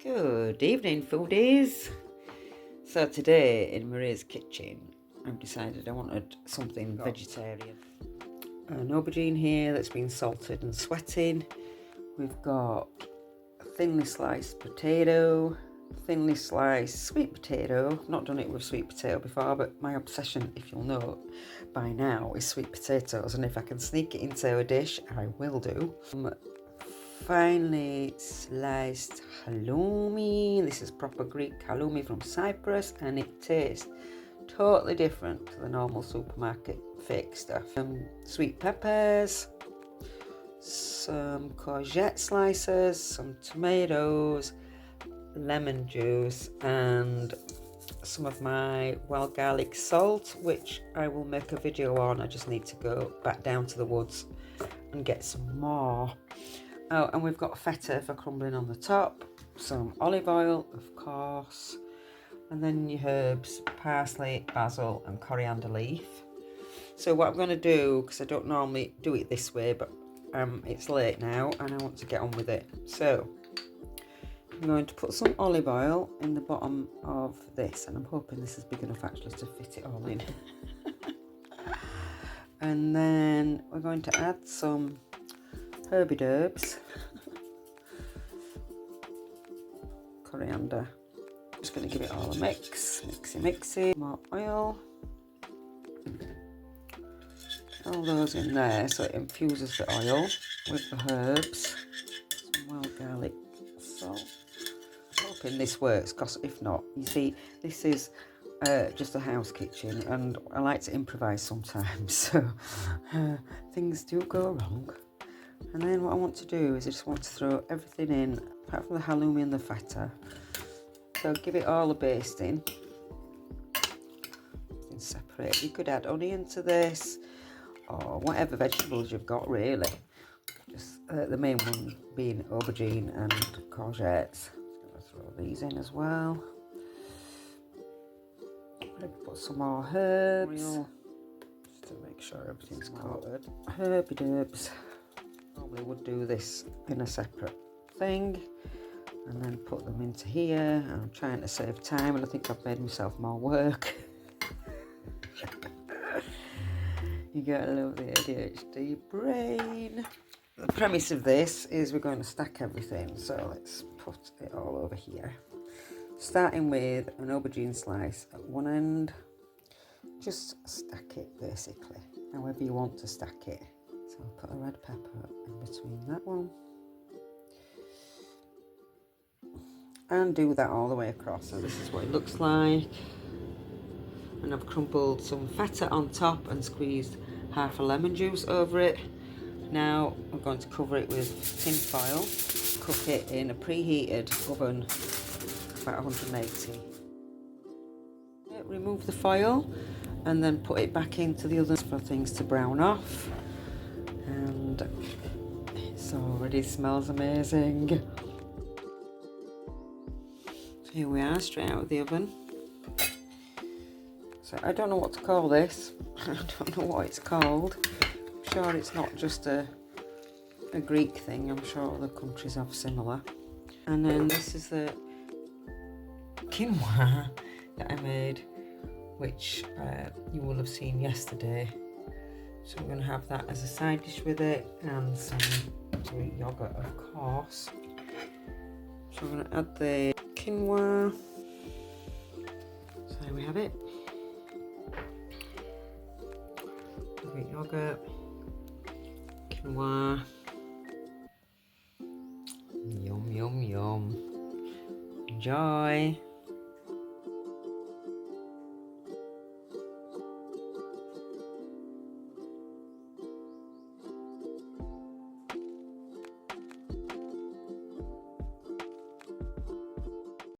Good evening, foodies. So today in Maria's kitchen, I've decided I wanted something vegetarian. An aubergine here that's been salted and sweating. We've got a thinly sliced potato, thinly sliced sweet potato. I've not done it with sweet potato before, but my obsession, if you'll know by now, is sweet potatoes, and if I can sneak it into a dish, I will do. Finely sliced halloumi. This is proper Greek halloumi from Cyprus, and it tastes totally different to the normal supermarket fake stuff. Sweet peppers, some courgette slices, some tomatoes, lemon juice, and some of my wild garlic salt, which I will make a video on. I just need to go back down to the woods and get some more. Oh, and we've got feta for crumbling on the top, some olive oil, of course, and then your herbs, parsley, basil, and coriander leaf. So what I'm going to do, because I don't normally do it this way, but it's late now and I want to get on with it. So I'm going to put some olive oil in the bottom of this, and I'm hoping this is big enough actually to fit it all in. And then we're going to add some herby herbs, coriander. Just going to give it all a mix, mixy. More oil. All those in there so it infuses the oil with the herbs. Some wild garlic salt. Hoping this works, because if not, you see, this is just a house kitchen and I like to improvise sometimes, so things do go wrong. And then what I want to do is I just want to throw everything in, apart from the halloumi and the feta. So give it all a basting. And separate. You could add onion to this, or whatever vegetables you've got really. Just the main one being aubergine and courgettes. Just going to throw these in as well. Maybe put some more herbs, just to make sure everything's coated. Herbs. Normally would do this in a separate thing and then put them into here. I'm trying to save time and I think I've made myself more work. You gotta love the ADHD brain. The premise of this is we're going to stack everything, so let's put it all over here. Starting with an aubergine slice at one end. Just stack it basically, however you want to stack it. So I'll put a red pepper in between that one. And do that all the way across. So this is what it looks like. And I've crumbled some feta on top and squeezed half a lemon juice over it. Now I'm going to cover it with tin foil. Cook it in a preheated oven, about 180. Remove the foil and then put it back into the oven for things to brown off. And it already smells amazing. So here we are, straight out of the oven. So I don't know what to call this. I don't know what it's called. I'm sure it's not just a Greek thing. I'm sure other countries have similar. And then this is the quinoa that I made, which you will have seen yesterday. So I'm going to have that as a side dish with it, and some Greek yogurt, of course. So I'm going to add the quinoa. So there we have it. Greek yogurt, quinoa. Yum, yum, yum. Enjoy.